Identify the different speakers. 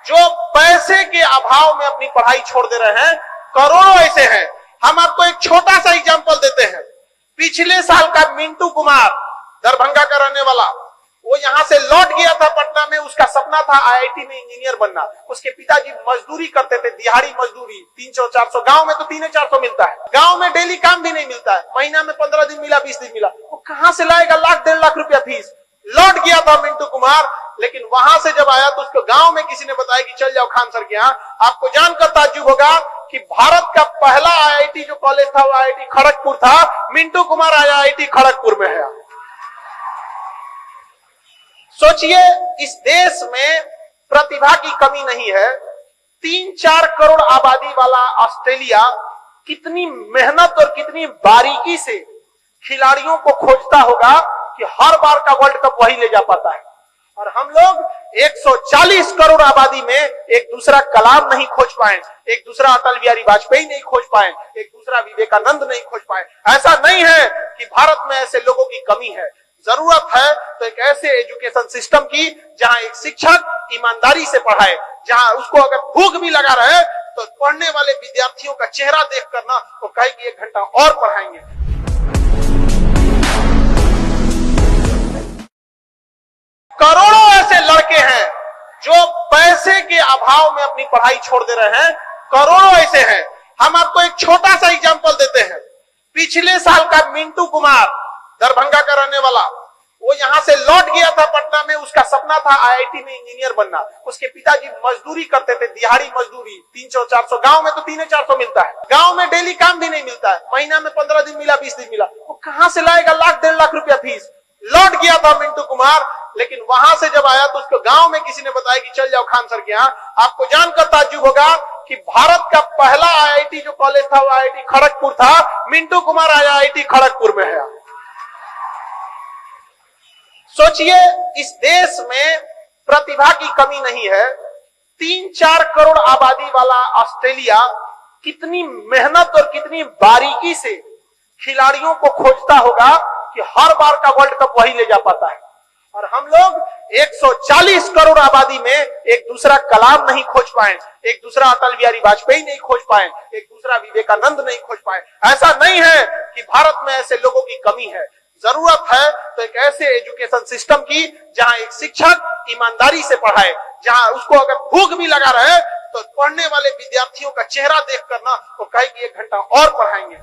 Speaker 1: जो पैसे के अभाव में अपनी पढ़ाई छोड़ दे रहे हैं। करोड़ों ऐसे हैं। हम आपको एक छोटा सा एग्जांपल देते हैं। पिछले साल का मिंटू कुमार, दरभंगा का रहने वाला, वो यहां से लौट गया था पटना में। उसका सपना था आईआईटी में इंजीनियर बनना। उसके पिताजी मजदूरी करते थे, दिहाड़ी मजदूरी, 300-400। गांव में तो 300-400 मिलता है। गांव में डेली काम भी नहीं मिलता है। महीना में 15 दिन मिला, 20 दिन मिला। वो कहां से लाएगा लाख 1.5 लाख रुपया फीस। लौट गया था मिंटू कुमार, लेकिन वहां से जब आया तो उसको गांव में किसी ने बताया कि चल जाओ खान सर के यहां। आपको जानकर ताज्जुब होगा कि भारत का पहला आईआईटी जो कॉलेज था वो आईआईटी खड़गपुर था। मिंटू कुमार आया आईआईटी खड़गपुर में है। सोचिए, इस देश में प्रतिभा की कमी नहीं है। 3-4 करोड़ आबादी वाला ऑस्ट्रेलिया कितनी मेहनत और कितनी बारीकी से खिलाड़ियों को खोजता होगा कि हर बार का वर्ल्ड कप वही ले जा पाता है। और हम लोग 140 करोड़ आबादी में एक दूसरा कलाम नहीं खोज पाए, एक दूसरा अटल बिहारी वाजपेयी नहीं खोज पाए, एक दूसरा विवेकानंद नहीं खोज पाए। ऐसा नहीं है कि भारत में ऐसे लोगों की कमी है। जरूरत है तो एक ऐसे एजुकेशन सिस्टम की जहां एक शिक्षक ईमानदारी से पढ़ाए, जहां उसको अगर भूख भी लगा रहे तो पढ़ने वाले विद्यार्थियों का चेहरा देख कर ना वो कहे कि 1 घंटा और पढ़ाएंगे। करोड़ों ऐसे लड़के हैं जो पैसे के अभाव में अपनी पढ़ाई छोड़ दे रहे हैं। करोड़ों ऐसे हैं। हम आपको एक छोटा सा एग्जांपल देते हैं। पिछले साल का मिंटू कुमार, दरभंगा का रहने वाला, वो यहां से लौट गया था पटना में। उसका सपना था आईआईटी में इंजीनियर बनना। उसके पिताजी मजदूरी करते थे, दिहाड़ी मजदूरी, 300-400। गांव में तो 300-400 मिलता है। गांव में डेली काम भी नहीं मिलता है। महीना में 15 दिन मिला, 20 दिन मिला। वो कहां से लाएगा लाख 1.5 लाख रुपया फीस। लौट गया था मिंटू कुमार, लेकिन वहां से जब आया तो उसको गांव में किसी ने बताया कि चल जाओ खान सर के यहां। आपको जानकर ताज्जुब होगा कि भारत का पहला आईआईटी जो कॉलेज था वो आईआईटी खड़गपुर था। मिंटू कुमार आया आईआईटी खड़गपुर में है। सोचिए, इस देश में प्रतिभा की कमी नहीं है। 3-4 करोड़ आबादी वाला ऑस्ट्रेलिया कितनी मेहनत और कितनी बारीकी से खिलाड़ियों को खोजता होगा कि हर बार का वर्ल्ड कप वही ले जा पाता है। और हम लोग 140 करोड़ आबादी में एक दूसरा कलाम नहीं खोज पाए, एक दूसरा अटल बिहारी वाजपेयी नहीं खोज पाए, एक दूसरा विवेकानंद नहीं खोज पाए। ऐसा नहीं है कि भारत में ऐसे लोगों की कमी है। जरूरत है तो एक ऐसे एजुकेशन सिस्टम की जहां एक शिक्षक ईमानदारी से पढ़ाए, जहां उसको अगर भूख भी लगा रहे तो पढ़ने वाले विद्यार्थियों का चेहरा देख कर ना वो कहे कि 1 घंटा और पढ़ाएंगे।